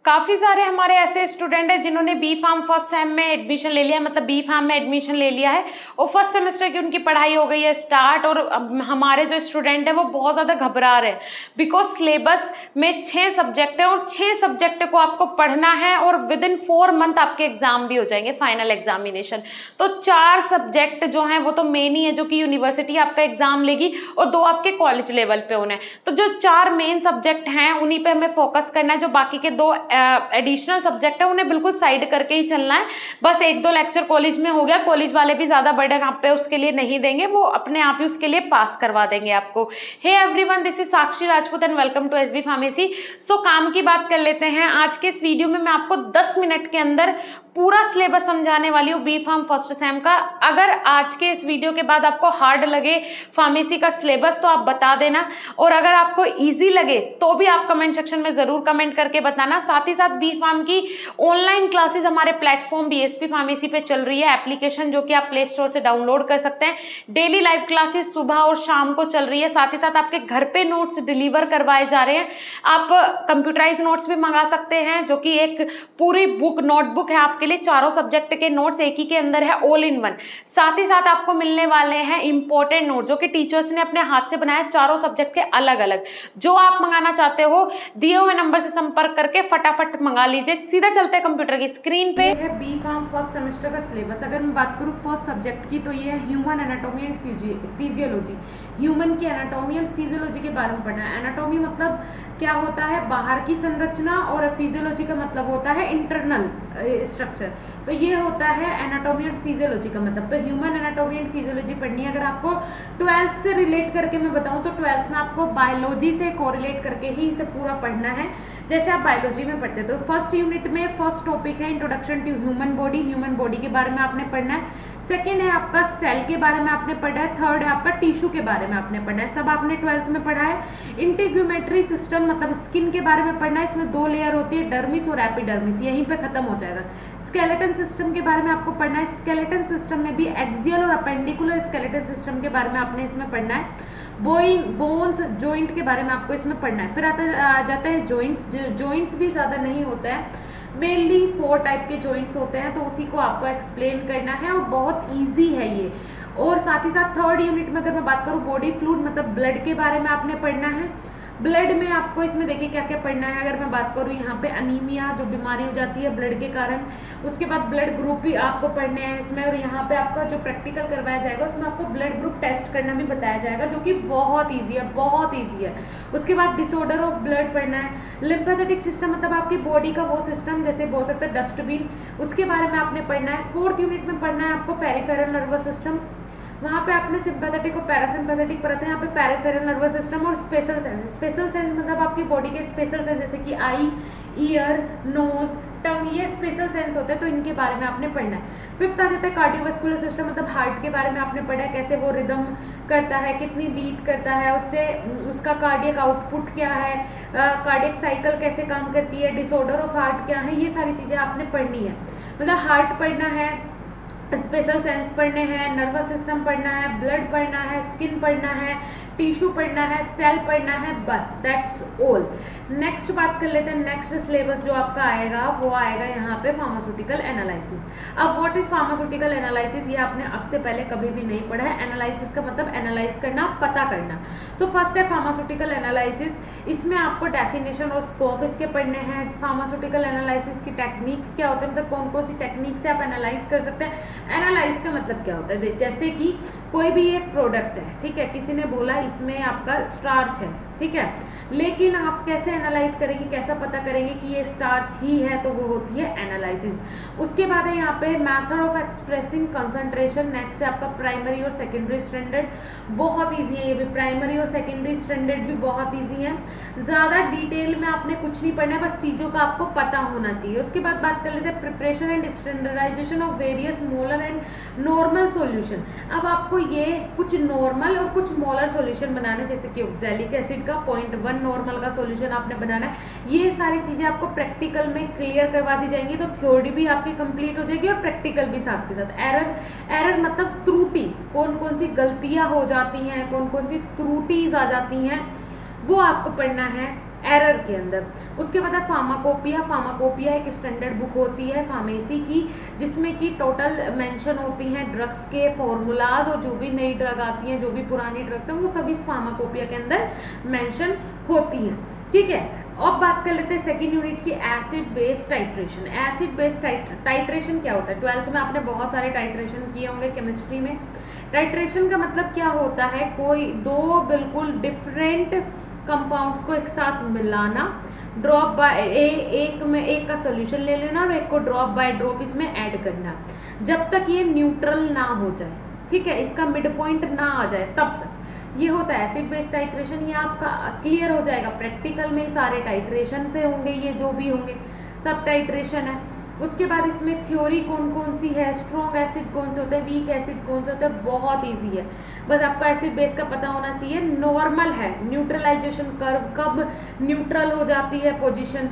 काफ़ी सारे हमारे ऐसे स्टूडेंट हैं जिन्होंने बी फार्म फर्स्ट सेम में एडमिशन ले लिया, मतलब बी फार्म में एडमिशन ले लिया है और फर्स्ट सेमेस्टर की उनकी पढ़ाई हो गई है स्टार्ट। और हमारे जो स्टूडेंट हैं वो बहुत ज़्यादा घबरा रहे हैं बिकॉज सिलेबस में 6 सब्जेक्ट हैं और 6 सब्जेक्ट को आपको पढ़ना है और विद इन 4 मंथ आपके एग्जाम भी हो जाएंगे, फाइनल एग्जामिनेशन। तो 4 सब्जेक्ट जो हैं वो तो मेन ही है जो कि यूनिवर्सिटी आपका एग्जाम लेगी और 2 आपके कॉलेज लेवल पे होने हैं। तो जो 4 मेन सब्जेक्ट हैं उन्हीं पे हमें फोकस करना है। जो बाकी के 2 एडिशनल सब्जेक्ट है उन्हें बिल्कुल साइड करके ही चलना है। बस 1-2 लेक्चर कॉलेज में हो गया, कॉलेज वाले भी ज्यादा बर्डन आप पे उसके लिए नहीं देंगे, वो अपने आप ही उसके लिए पास करवा देंगे आपको। Hey everyone, this is Sakshi Rajput and welcome to SB pharmacy. So काम की बात कर लेते हैं। आज के इस वीडियो में मैं आपको 10 मिनट के अंदर पूरा सिलेबस समझाने वाली हूँ बी फार्म फर्स्ट सेम का। अगर आज के इस वीडियो के बाद आपको हार्ड लगे फार्मेसी का सिलेबस तो आप बता देना, और अगर आपको इजी लगे तो भी आप कमेंट सेक्शन में जरूर कमेंट करके बताना। साथ ही साथ बी फार्म की ऑनलाइन क्लासेस हमारे प्लेटफॉर्म बीएसपी फार्मेसी पे चल रही है, एप्लीकेशन जो कि आप प्ले स्टोर से डाउनलोड कर सकते हैं। डेली लाइव क्लासेस सुबह और शाम को चल रही है। साथ ही साथ आपके घर पे नोट्स डिलीवर करवाए जा रहे हैं। आप कंप्यूटराइज नोट्स भी मंगा सकते हैं जो कि एक पूरी बुक नोटबुक है आपके लिए। चारों सब्जेक्ट के नोट्स एक ही के अंदर है, ऑल इन वन। साथ ही साथ आपको मिलने वाले हैं इंपॉर्टेंट नोट जो कि टीचर्स ने अपने हाथ से बनाए, चारों सब्जेक्ट के अलग अलग। जो आप मंगाना चाहते हो दिए हुए नंबर से संपर्क करके फटाफट मंगा लीजिए। सीधा चलते हैं कंप्यूटर की स्क्रीन पे। है बी फार्म फर्स्ट सेमेस्टर का सिलेबस। अगर मैं बात करूँ फर्स्ट सब्जेक्ट की तो ये है human anatomy and physiology. Human की एनाटॉमी एंड फिजियोलॉजी के बारे में पढ़ना है। एनाटॉमी मतलब क्या होता है, बाहर की संरचना, और फिजियोलॉजी का मतलब होता है इंटरनल स्ट्रक्चर। तो ये होता है एनाटॉमी एंड फिजियोलॉजी का मतलब। तो ह्यूमन एनाटॉमी एंड फिजियोलॉजी पढ़नी है। अगर आपको 12th से रिलेट करके मैं बताऊं तो 12th में आपको बायोलॉजी से कोरिलेट करके ही इसे पूरा पढ़ना है, जैसे आप बायोलॉजी में पढ़ते हैं। तो फर्स्ट यूनिट में फर्स्ट टॉपिक है introduction to human body. Human body के बारे में आपने पढ़ना है। सेकेंड है आपका सेल के बारे में आपने पढ़ा है। थर्ड है आपका टिश्यू के बारे में आपने पढ़ना है। सब आपने 12th में पढ़ा है। इंटीग्यूमेट्री सिस्टम मतलब स्किन के बारे में पढ़ना है। इसमें 2 लेयर होती है, डर्मिस और एपिडर्मिस, यहीं पे खत्म हो जाएगा। स्केलेटन सिस्टम के बारे में आपको पढ़ना है। स्केलेटन सिस्टम में भी एक्सियल और अपेंडिकुलर स्केलेटन सिस्टम के बारे में आपने इसमें पढ़ना है। बोन्स जॉइंट के बारे में आपको इसमें पढ़ना है। फिर आ जाते हैं जॉइंट्स। जॉइंट्स भी ज़्यादा नहीं होता है, मेनली 4 टाइप के जॉइंट्स होते हैं, तो उसी को आपको एक्सप्लेन करना है और बहुत ईजी है ये। और साथ ही साथ थर्ड यूनिट में अगर मैं बात करूँ बॉडी फ्लूइड मतलब ब्लड के बारे में आपने पढ़ना है। ब्लड में आपको इसमें देखिए क्या क्या पढ़ना है। अगर मैं बात करूँ यहाँ पे अनीमिया जो बीमारी हो जाती है ब्लड के कारण, उसके बाद ब्लड ग्रुप भी आपको पढ़ने हैं इसमें। और यहाँ पे आपका जो प्रैक्टिकल करवाया जाएगा उसमें आपको ब्लड ग्रुप टेस्ट करना भी बताया जाएगा जो कि बहुत ईजी है, बहुत ईजी है। उसके बाद डिसऑर्डर ऑफ ब्लड पढ़ना है। लिम्फेथेटिक सिस्टम मतलब आपकी बॉडी का वो सिस्टम जैसे बोल सकते हैं डस्टबिन, उसके बारे में आपने पढ़ना है। 4th यूनिट में पढ़ना है आपको पेरिफेरल नर्वस सिस्टम। वहाँ पे आपने सिंपैथेटिक और पैरासिम्पैथेटिक पढ़ते हैं। यहाँ पे पेरिफेरल नर्वस सिस्टम और स्पेशल सेंस। स्पेशल सेंस मतलब आपकी बॉडी के स्पेशल सेंस जैसे कि आई, ईयर, नोज, टंग, ये स्पेशल सेंस होते हैं, तो इनके बारे में आपने पढ़ना है। 5th आ जाता है कार्डियोवास्कुलर सिस्टम मतलब हार्ट के बारे में आपने पढ़ा है, कैसे वो रिदम करता है, कितनी बीट करता है, उससे उसका कार्डियक आउटपुट क्या है, कार्डियक साइकिल कैसे काम करती है, डिसऑर्डर ऑफ हार्ट क्या है, ये सारी चीज़ें आपने पढ़नी है। मतलब हार्ट पढ़ना है, स्पेशल सेंस पढ़ने हैं, नर्वस सिस्टम पढ़ना है, ब्लड पढ़ना है, स्किन पढ़ना है, टिश्यू पढ़ना है, सेल पढ़ना है, बस दैट्स ऑल। नेक्स्ट बात कर लेते हैं। नेक्स्ट सिलेबस जो आपका आएगा वो आएगा यहाँ पे फार्मास्यूटिकल एनालिसिस। अब व्हाट इज फार्मास्यूटिकल एनालिसिस, ये आपने अब से पहले कभी भी नहीं पढ़ा है। एनालिसिस का मतलब एनालाइज करना, पता करना। सो फर्स्ट है फार्मास्यूटिकल एनालिसिस। इसमें आपको डेफिनेशन और स्कोप इसके पढ़ने हैं। फार्मास्यूटिकल एनालिसिस की टेक्निक्स क्या होते हैं, मतलब कौन कौन सी टेक्निक से आप एनालाइज कर सकते हैं। एनालाइज का मतलब क्या होता है, जैसे कि कोई भी एक प्रोडक्ट है, ठीक है, किसी ने बोला इसमें आपका स्टार्च है, ठीक है, लेकिन आप कैसे एनालाइज करेंगे, कैसा पता करेंगे कि ये स्टार्च ही है, तो वो होती है एनालिसिस। उसके बाद है यहाँ पे method of expressing concentration. Next है आपका प्राइमरी और सेकेंडरी स्टैंडर्ड। बहुत इजी है ये भी, प्राइमरी और सेकेंडरी स्टैंडर्ड भी बहुत इजी है। ज़्यादा डिटेल में आपने कुछ नहीं पढ़ना है, बस चीज़ों का आपको पता होना चाहिए। उसके बाद बात कर लेते हैं preparation and standardisation of various molar and normal solution. अब आपको ये कुछ नॉर्मल और कुछ मोलर सॉल्यूशन बनाने, जैसे कि ऑक्सैलिक एसिड का 0.1 नॉर्मल का सॉल्यूशन आपने बनाना है। ये सारी चीजें आपको प्रैक्टिकल में क्लियर करवा दी जाएंगी, तो थ्योरी भी आपकी कंप्लीट हो जाएगी और प्रैक्टिकल भी साथ के साथ। एरर मतलब त्रुटि, कौन कौन सी गलतियां हो जाती हैं, कौन कौन सी त्रुटिज आ जाती हैं, वो आपको पढ़ना है। एरर के अंदर। उसके बाद है फार्माकोपिया। फार्माकोपिया एक स्टैंडर्ड बुक होती है फार्मेसी की, जिसमें कि टोटल मेंशन होती हैं ड्रग्स के फॉर्मूलाज, और जो भी नई ड्रग आती हैं, जो भी पुरानी ड्रग्स हैं, वो सब इस फार्माकोपिया के अंदर मेंशन होती हैं। ठीक है, अब बात कर लेते हैं सेकेंड यूनिट की, acid base titration. Acid base titration क्या होता है? 12th में आपने बहुत सारे टाइट्रेशन किए होंगे केमिस्ट्री में। टाइट्रेशन का मतलब क्या होता है? कोई दो बिल्कुल डिफरेंट कंपाउंड्स को एक साथ मिलाना, ड्रॉप बाय एक का सोल्यूशन ले लेना और एक को ड्रॉप बाय ड्रॉप इसमें ऐड करना, जब तक ये न्यूट्रल ना हो जाए। ठीक है, इसका मिड पॉइंट ना आ जाए तब तक ये होता है एसिड बेस टाइट्रेशन। ये आपका क्लियर हो जाएगा प्रैक्टिकल में, सारे टाइट्रेशन से होंगे, ये जो भी होंगे सब टाइट्रेशन है। उसके बाद इसमें थ्योरी कौन कौन सी है, स्ट्रॉन्ग एसिड कौन से होते हैं, वीक एसिड कौन से होते हैं, बहुत इजी है। बस आपको एसिड बेस का पता होना चाहिए। नॉर्मल है, न्यूट्रलाइजेशन कर्व कब न्यूट्रल हो जाती है पोजीशन।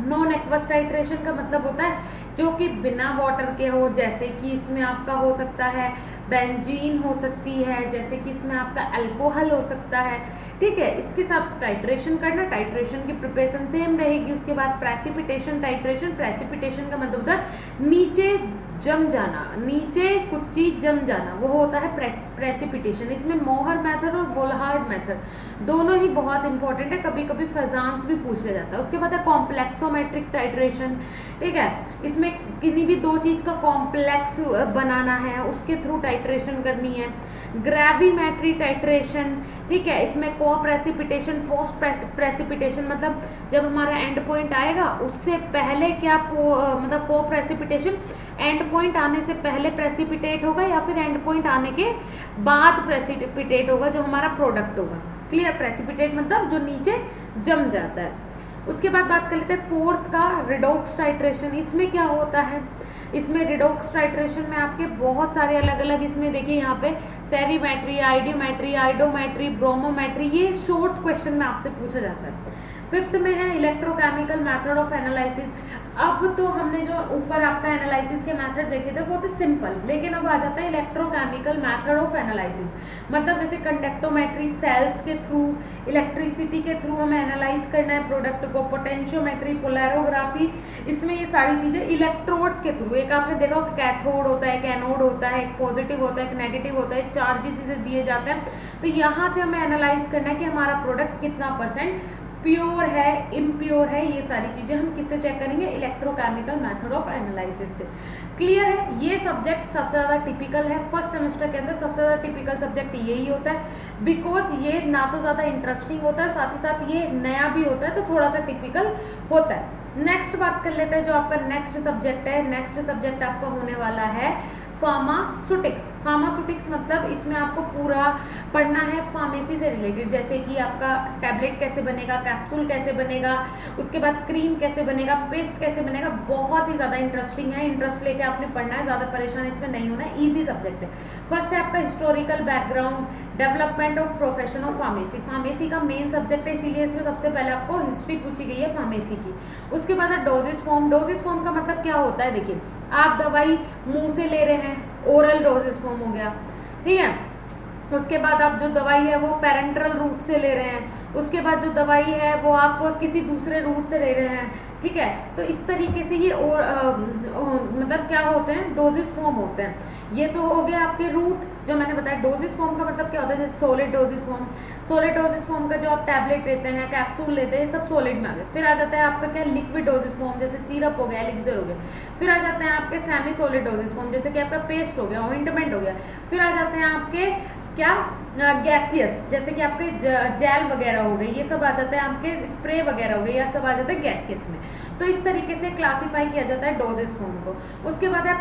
नॉन एक्वस टाइट्रेशन का मतलब होता है जो कि बिना वाटर के हो, जैसे कि इसमें आपका हो सकता है बेंजीन हो सकती है, जैसे कि इसमें आपका अल्कोहल हो सकता है। ठीक है, इसके साथ टाइट्रेशन करना, टाइट्रेशन की प्रिपरेशन सेम रहेगी। उसके बाद प्रेसिपिटेशन टाइट्रेशन। प्रेसिपिटेशन का मतलब होता है नीचे जम जाना, नीचे कुछ चीज जम जाना, वो होता है प्रेसिपिटेशन। इसमें मोहर मेथड और वोल्हार्ड मेथड दोनों ही बहुत इंपॉर्टेंट है, कभी कभी फजांस भी पूछ लिया जाता है। उसके बाद है कॉम्प्लेक्सोमेट्रिक टाइट्रेशन। ठीक है, इसमें किसी भी दो चीज का कॉम्प्लेक्स बनाना है, उसके थ्रू टाइट्रेशन करनी है। Gravimetry titration. ठीक है, इसमें को प्रेसिपिटेशन पोस्ट प्रेसिपिटेशन, मतलब जब हमारा एंड पॉइंट आएगा उससे पहले क्या मतलब को प्रेसिपिटेशन एंड पॉइंट आने से पहले प्रेसिपिटेट होगा या फिर एंड पॉइंट आने के बाद प्रेसिपिटेट होगा जो हमारा प्रोडक्ट होगा। क्लियर, प्रेसिपिटेट मतलब जो नीचे जम जाता है। उसके बाद बात कर लेते हैं फोर्थ का, रिडॉक्स टाइट्रेशन। इसमें क्या होता है? इसमें रिडॉक्स टाइट्रेशन में आपके बहुत सारे अलग अलग, इसमें देखिए यहाँ पे सेरीमेट्री, आइडियोमेट्री, आइडोमेट्री, ब्रोमोमेट्री, ये शॉर्ट क्वेश्चन में आपसे पूछा जाता है। फिफ्थ में है इलेक्ट्रोकेमिकल मेथड ऑफ एनालिसिस। अब तो हमने जो ऊपर आपका एनालिसिस के मेथड देखे थे वो तो सिंपल, लेकिन अब आ जाता है इलेक्ट्रोकेमिकल मेथड ऑफ एनालिसिस। मतलब जैसे कंडक्टोमेट्री, सेल्स के थ्रू, इलेक्ट्रिसिटी के थ्रू हमें एनालाइज करना है प्रोडक्ट को, पोटेंशियोमेट्री, पोलैरोग्राफी, इसमें ये सारी चीजें इलेक्ट्रोड्स के थ्रू। एक आपने देखा कि कैथोड होता है, एक एनोड होता है, एक पॉजिटिव होता है, एक नेगेटिव होता है, चार्जेस इसे दिए जाते हैं। तो यहाँ से हमें एनालाइज करना है कि हमारा प्रोडक्ट कितना परसेंट प्योर है, इम्प्योर है। ये सारी चीजें हम किससे चेक करेंगे? इलेक्ट्रोकेमिकल मेथड ऑफ एनालिसिस से। क्लियर है, ये सब्जेक्ट सबसे ज्यादा टिपिकल है फर्स्ट सेमेस्टर के अंदर। सबसे ज्यादा टिपिकल सब्जेक्ट यही होता है, बिकॉज ये ना तो ज्यादा इंटरेस्टिंग होता है, साथ ही साथ ये नया भी होता है, तो थोड़ा सा टिपिकल होता है। नेक्स्ट बात कर लेते हैं जो आपका नेक्स्ट सब्जेक्ट है। नेक्स्ट सब्जेक्ट आपका होने वाला है फार्मास्यूटिक्स। फार्मास्यूटिक्स मतलब इसमें आपको पूरा पढ़ना है फार्मेसी से रिलेटेड, जैसे कि आपका टैबलेट कैसे बनेगा, कैप्सूल कैसे बनेगा, उसके बाद क्रीम कैसे बनेगा, पेस्ट कैसे बनेगा। बहुत ही ज़्यादा इंटरेस्टिंग है, इंटरेस्ट लेके आपने पढ़ना है, ज़्यादा परेशान इसमें नहीं होना है, ईजी सब्जेक्ट है। फर्स्ट है आपका historical background, development of profession of pharmacy. Pharmacy का मेन सब्जेक्ट है, इसीलिए इसमें सबसे पहले आपको हिस्ट्री पूछी गई है फार्मेसी की। उसके बाद है डोजेस फॉर्म। डोजेस फॉर्म का मतलब क्या होता है? देखिए, आप दवाई मुंह से ले रहे हैं, ओरल डोजेस फॉर्म हो गया। ठीक है, उसके बाद आप जो दवाई है वो पैरेंटरल रूट से ले रहे हैं, उसके बाद जो दवाई है वो आप किसी दूसरे रूट से ले रहे हैं। ठीक है, तो इस तरीके से ये और मतलब क्या होते हैं? डोजेस फॉर्म होते हैं। ये तो हो गया आपके रूट जो मैंने बताया। डोजेस फॉर्म का मतलब क्या होता है? जैसे solid doses form, solid doses form का जो आप टैबलेट लेते हैं, कैप्सूल लेते हैं, सब सॉलिड में आ गए। फिर आ जाता है आपका क्या? लिक्विड डोजेस फॉर्म, जैसे सिरप हो गया, एलिक्सर हो गया। फिर आ जाते हैं आपके सेमी सॉलिड डोजेस फॉर्म, जैसे कि आपका पेस्ट हो गया, ऑइंटमेंट हो गया। फिर आ जाते हैं आपके क्या? गैसियस, जैसे कि आपके जेल वगैरह हो गए, ये सब आ जाता है आपके स्प्रे वगैरह हो गए, यह सब आ जाता है गैसियस में। तो इस तरीके से क्लासिफाई किया जाता है डोजेस फॉर्म को। उसके बाद है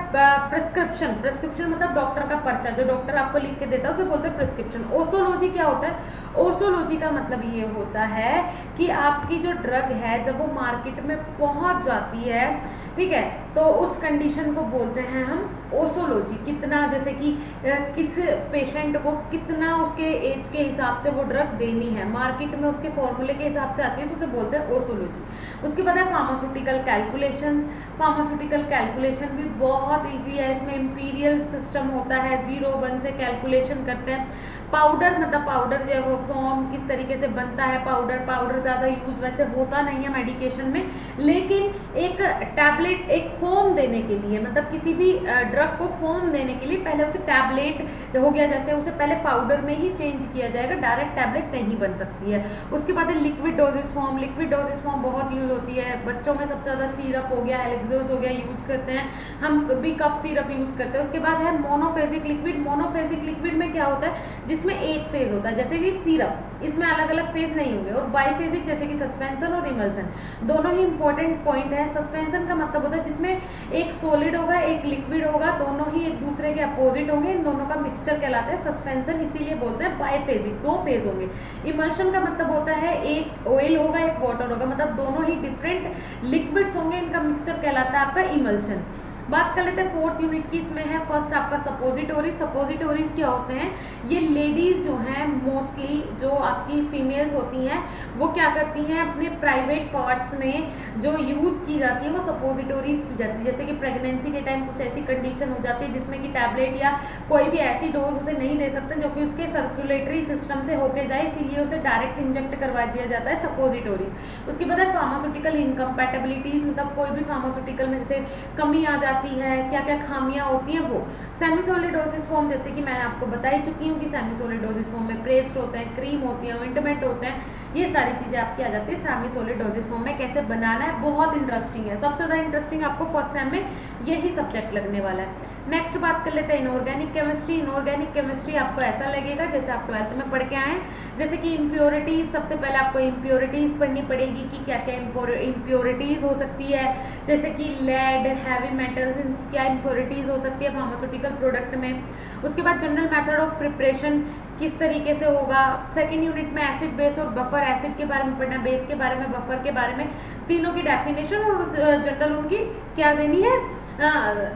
प्रिस्क्रिप्शन। प्रिस्क्रिप्शन मतलब डॉक्टर का पर्चा, जो डॉक्टर आपको लिख के देता है उसे बोलते हैं प्रिस्क्रिप्शन। ओसोलॉजी क्या होता है? ओसोलॉजी का मतलब ये होता है कि आपकी जो ड्रग है जब वो मार्केट में पहुंच जाती है, ठीक है, तो उस कंडीशन को बोलते हैं हम ओसोलॉजी। कितना, जैसे कि किस पेशेंट को कितना उसके एज के हिसाब से वो ड्रग देनी है, मार्केट में उसके फॉर्मूले के हिसाब से आती है, तो उसे बोलते हैं ओसोलॉजी। उसके बाद है फार्मास्यूटिकल कैलकुलेशंस। फार्मास्यूटिकल कैलकुलेशन भी बहुत ईजी है, इसमें इंपीरियल सिस्टम होता है, 0 1 से कैलकुलेशन करते हैं। पाउडर मतलब पाउडर जो है वो फॉर्म किस तरीके से बनता है, पाउडर ज़्यादा यूज़ वैसे होता नहीं है मेडिकेशन में, लेकिन एक टैबलेट एक फॉर्म देने के लिए, मतलब किसी भी ड्रग को फॉर्म देने के लिए पहले उसे टैबलेट हो गया, जैसे उसे पहले पाउडर में ही चेंज किया जाएगा, डायरेक्ट टैबलेट नहीं बन सकती है। उसके बाद liquid dosage form, liquid dosage form बहुत यूज़ होती है बच्चों में, सबसे ज़्यादा सिरप हो गया, एलेक्सोस हो गया यूज़ करते हैं, हम भी कफ सिरप यूज़ करते हैं। उसके बाद है मोनोफेजिक लिक्विड। मोनोफेजिक लिक्विड में क्या होता है, जिसमें एक फेज होता है, जैसे कि सिरप, इसमें अलग अलग फेज नहीं होंगे। और बाईफेजिक जैसे कि सस्पेंशन और इमल्सन, दोनों ही इंपॉर्टेंट पॉइंट है। सस्पेंशन का मतलब होता है जिसमें एक सॉलिड होगा एक लिक्विड होगा, दोनों ही एक दूसरे के अपोजिट होंगे, इन दोनों का मिक्सचर कहलाता है सस्पेंशन, इसीलिए बोलते हैं बाईफेजिक, दो फेज होंगे। इमल्शन का मतलब होता है एक ऑयल होगा एक वाटर होगा, मतलब दोनों ही डिफरेंट लिक्विड्स होंगे, इनका मिक्सचर कहलाता है आपका इमल्शन। बात कर लेते हैं फोर्थ यूनिट की। इसमें है फर्स्ट आपका सपोजिटोरीज। सपोजिटोरीज क्या होते हैं, ये लेडीज जो हैं मोस्टली जो आपकी फीमेल्स होती हैं वो क्या करती हैं, अपने प्राइवेट पार्ट्स में जो यूज़ की जाती है वो सपोजिटोरीज की जाती है। जैसे कि प्रेगनेंसी के टाइम कुछ ऐसी कंडीशन हो जाती है जिसमें कि टैबलेट या कोई भी ऐसी डोज उसे नहीं दे सकते जो कि उसके सर्कुलेटरी सिस्टम से होके जाए, इसीलिए उसे डायरेक्ट इंजेक्ट करवा दिया जाता है सपोजिटोरी। उसके बाद है फार्मास्यूटिकल इनकम्पैटिबिलिटीज, मतलब कोई भी फार्मास्यूटिकल में जैसे कमी आ जाती है, क्या क्या खामियां होती हैं वो। सेमी सॉलिड डोसेज फॉर्म, जैसे कि मैं आपको बता ही चुकी हूँ कि सेमी सॉलिड डोसेज फॉर्म में पेस्ट होते हैं, क्रीम होती है, ऑइंटमेंट होते हैं, ये सारी चीज़ें आपकी आ जाती है सेमी सॉलिड डोसेज फॉर्म में। कैसे बनाना है बहुत इंटरेस्टिंग है, सबसे ज़्यादा इंटरेस्टिंग आपको फर्स्ट सेम में यही सब्जेक्ट लगने वाला है। नेक्स्ट बात कर लेते हैं इनऑर्गेनिक केमिस्ट्री। इनऑर्गेनिक केमिस्ट्री आपको ऐसा लगेगा जैसे आप 12th में पढ़ के आए, जैसे कि इम्प्योरिटीज, सबसे पहले आपको इम्प्योरिटीज पढ़नी पड़ेगी कि क्या क्या इम्प्योरिटीज हो सकती है, जैसे कि लेड, हैवी मेटल्स, इनकी क्या इम्प्योरिटीज हो सकती है फार्मास्यूटिकल प्रोडक्ट में। उसके बाद जनरल मेथड ऑफ प्रिपरेशन किस तरीके से होगा। सेकंड यूनिट में एसिड बेस और बफर, एसिड के बारे में पढ़ना, बेस के बारे में, बफर के बारे में, तीनों की डेफिनेशन और जनरल उनकी क्या देनी है,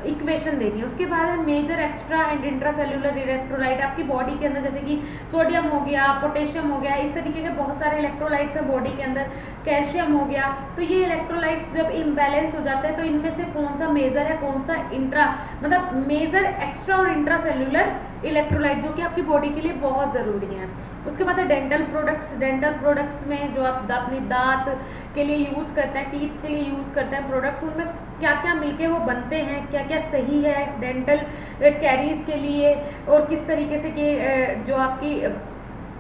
इक्वेशन देनी है। उसके बाद है major extra and intracellular electrolyte आपकी बॉडी के अंदर, जैसे कि सोडियम हो गया, पोटेशियम हो गया, इस तरीके के बहुत सारे इलेक्ट्रोलाइट्स हैं बॉडी के अंदर, कैल्शियम हो गया। तो ये इलेक्ट्रोलाइट्स जब इम्बैलेंस हो जाते हैं तो इनमें से कौन सा मेजर है कौन सा इंट्रा, मतलब मेजर एक्स्ट्रा और इंट्रासेल्युलर इलेक्ट्रोलाइट जो कि आपकी बॉडी के लिए बहुत ज़रूरी है। उसके बाद है डेंटल प्रोडक्ट्स। डेंटल प्रोडक्ट्स में जो आप अपनी दांत के लिए यूज़ करते हैं, टीथ के लिए यूज़ करते हैं प्रोडक्ट्स, उनमें क्या क्या मिलके वो बनते हैं, क्या क्या सही है डेंटल कैरीज के लिए, और किस तरीके से कि जो आपकी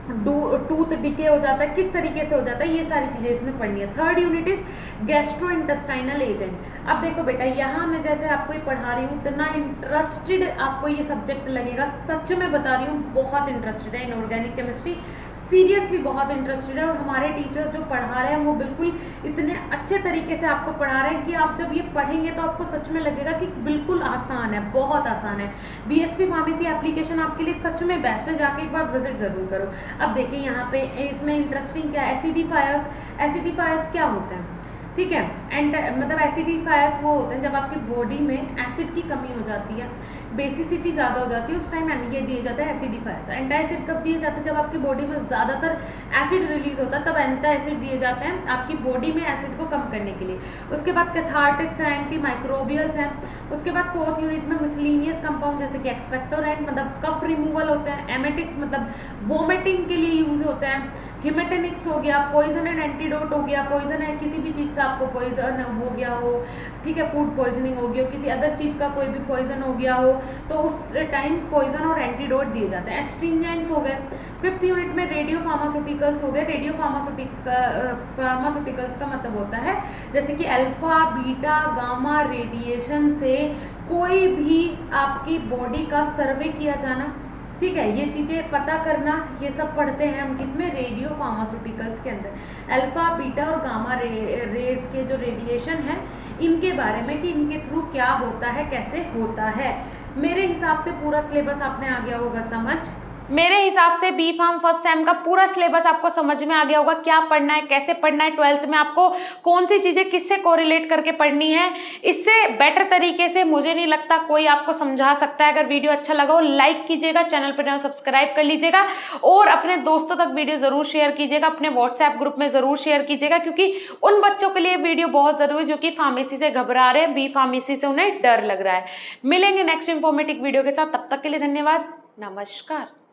टूथ डिके हो जाता है किस तरीके से हो जाता है, ये सारी चीज़ें इसमें पढ़नी है। Third unit is gastro intestinal agent. अब देखो बेटा, यहाँ मैं जैसे आपको ये पढ़ा रही हूँ इतना इंटरेस्टेड आपको ये सब्जेक्ट लगेगा, सच में बता रही हूँ बहुत इंटरेस्टेड है इनऑर्गेनिक केमिस्ट्री, सीरियसली बहुत इंटरेस्टेड है। और हमारे टीचर्स जो पढ़ा रहे हैं वो बिल्कुल इतने अच्छे तरीके से आपको पढ़ा रहे हैं कि आप जब ये पढ़ेंगे तो आपको सच में लगेगा कि बिल्कुल आसान है, बहुत आसान है। बीएसपी फार्मेसी एप्लीकेशन आपके लिए सच में बेस्ट है, जाके एक बार विजिट जरूर करो। अब देखिए यहाँ पे इसमें इंटरेस्टिंग क्या है, एसिडिफायर्स। एसिडिफायर्स क्या होते हैं, ठीक है, एंड मतलब एसिडिफायर्स वो होते हैं जब आपकी बॉडी में एसिड की कमी हो जाती है, बेसिसिटी ज़्यादा हो जाती है, उस टाइम ये दिए जाते हैं एसिडिफायर्स। एंटी एसिड कब दिए जाते हैं, जब आपकी बॉडी में ज़्यादातर एसिड रिलीज होता है तब एंटी एसिड दिए जाते हैं आपकी बॉडी में एसिड को कम करने के लिए। उसके बाद कैथार्टिक्स हैं, एंटी माइक्रोबियल्स हैं। उसके बाद फोर्थ यूनिट में मिसलिनियस कंपाउंड जैसे कि एक्सपेक्टोरेंट मतलब कफ रिमूवल होते हैं, एमेटिक्स मतलब वोमिटिंग के लिए यूज होते हैं, हिमेटेनिक्स हो गया, पॉइजन एंड एंटीडोट हो गया, पॉइजन है किसी भी चीज़ का आपको पॉइजन हो गया हो, ठीक है, फूड पॉइजनिंग हो गया हो, किसी अदर चीज़ का कोई भी पॉइजन हो गया हो तो उस टाइम पॉइजन और एंटीडोट दिए जाते हैं। एस्ट्रिंजेंट्स हो गए। फिफ्थ यूनिट में रेडियो फार्मास्यूटिकल्स हो गए। रेडियो फार्मास्यूटिकल्स का मतलब होता है जैसे कि अल्फा बीटा गामा रेडिएशन से कोई भी आपकी बॉडी का सर्वे किया जाना, ठीक है, ये चीज़ें पता करना, ये सब पढ़ते हैं हम किसमें, रेडियो फार्मास्यूटिकल्स के अंदर। अल्फा बीटा और गामा रेज के जो रेडिएशन है इनके बारे में कि इनके थ्रू क्या होता है कैसे होता है। मेरे हिसाब से पूरा सिलेबस आपने आ गया होगा समझ। मेरे हिसाब से बी फार्म फर्स्ट सेम का पूरा सिलेबस आपको समझ में आ गया होगा, क्या पढ़ना है कैसे पढ़ना है, 12th में आपको कौन सी चीज़ें किससे कोरिलेट करके पढ़नी है। इससे बेटर तरीके से मुझे नहीं लगता कोई आपको समझा सकता है। अगर वीडियो अच्छा लगा हो लाइक कीजिएगा, चैनल पर नए सब्सक्राइब कर लीजिएगा और अपने दोस्तों तक वीडियो ज़रूर शेयर कीजिएगा, अपने व्हाट्सएप ग्रुप में ज़रूर शेयर कीजिएगा, क्योंकि उन बच्चों के लिए वीडियो बहुत ज़रूरी है जो कि फार्मेसी से घबरा रहे हैं, बी फार्मेसी से उन्हें डर लग रहा है। मिलेंगे नेक्स्ट इन्फॉर्मेटिव वीडियो के साथ, तब तक के लिए धन्यवाद, नमस्कार।